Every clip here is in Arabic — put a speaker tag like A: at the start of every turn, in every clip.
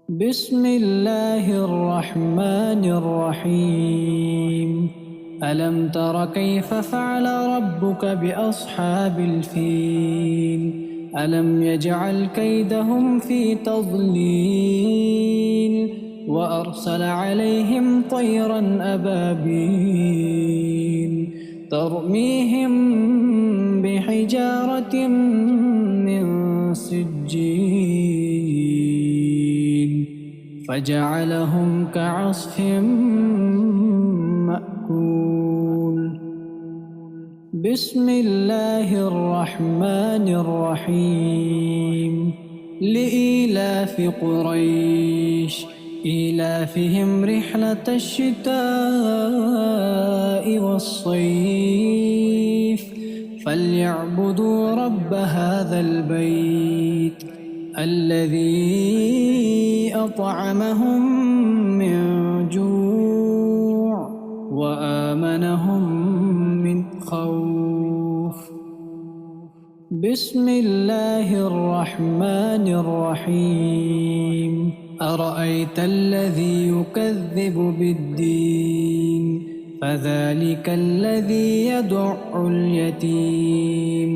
A: بسم الله الرحمن الرحيم. ألم تر كيف فعل ربك بأصحاب الفيل؟ ألم يجعل كيدهم في تضليل وأرسل عليهم طيرا أبابيل ترميهم بحجارة من سجيل فجعلهم كعصف مأكول. بسم الله الرحمن الرحيم. لإيلاف قريش إيلافهم رحلة الشتاء والصيف فليعبدوا رب هذا البيت الذي أطعمهم من جوع وآمنهم من خوف. بسم الله الرحمن الرحيم. أرأيت الذي يكذب بالدين فذلك الذي يدع اليتيم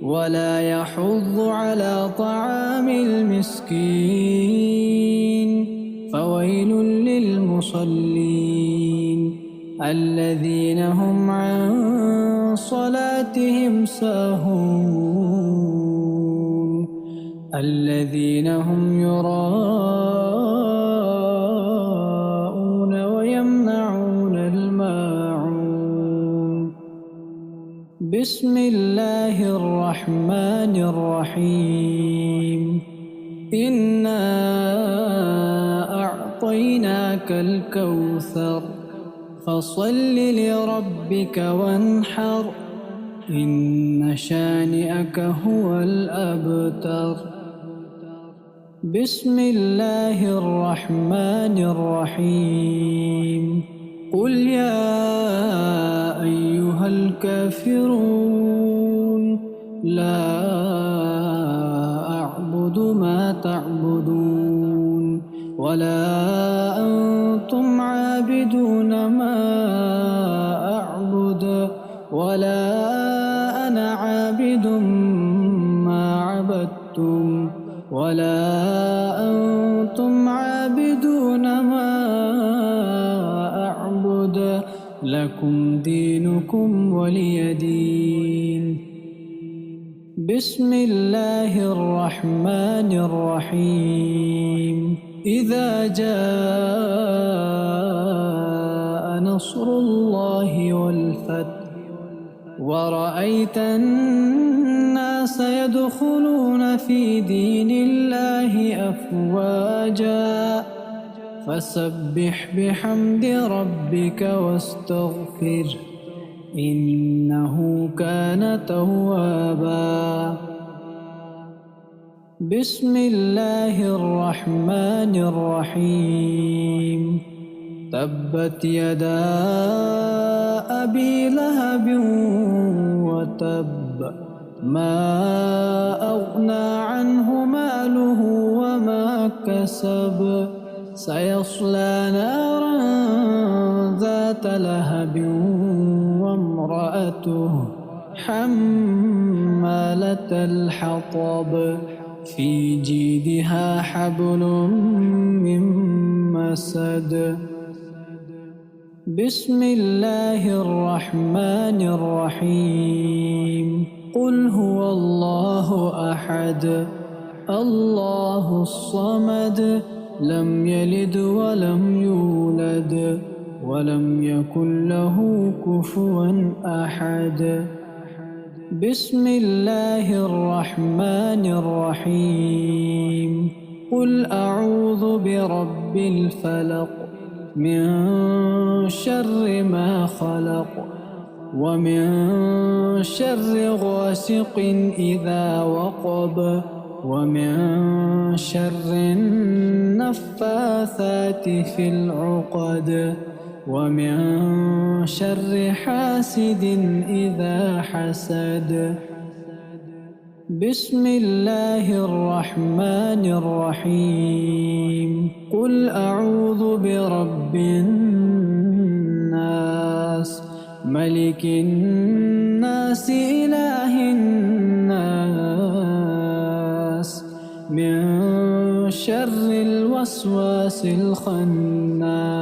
A: ولا يحض على طعام المسكين فويل للمصلين الذين هم عن صلاتهم ساهون الذين هم يراءون ويمنعون الماعون. بسم الله الرحمن الرحيم. إنا أعطيناك الكوثر فصل لربك وانحر إن شانئك هو الأبتر. بسم الله الرحمن الرحيم. قل يا أيها الكافرون لا أعبد ما تعبدون ولا أنتم عابدون ما أعبد ولا أنا عابد ما عبدتم ولا أنتم عابدون ما أعبد لكم دينكم ولي دين. بسم الله الرحمن الرحيم. إذا جاء نصر الله والفتح ورأيت الناس يدخلون في دين الله أفواجا فسبح بحمد ربك واستغفر إنه كان توابا. بسم الله الرحمن الرحيم. تبت يدا أبي لهب وتب ما أغنى عنه ماله وما كسب سيصلى نارا ذات لهب وامرأته حمالة الحطب في جيدها حبل من مسد. بسم الله الرحمن الرحيم. قل هو الله أحد الله الصمد لم يلد ولم يولد ولم يكن له كفوا أحد. بسم الله الرحمن الرحيم. قل أعوذ برب الفلق من شر ما خلق ومن شر غاسق إذا وقب ومن شر النفاثات في العقد ومن شر حاسد إذا حسد. بسم الله الرحمن الرحيم قل أعوذ برب الناس ملك الناس إله الناس من شر الوسواس الخناس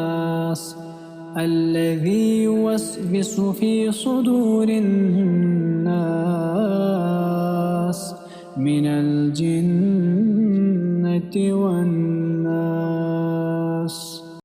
A: الذي يوسوس في صدور الناس من الجنة والناس.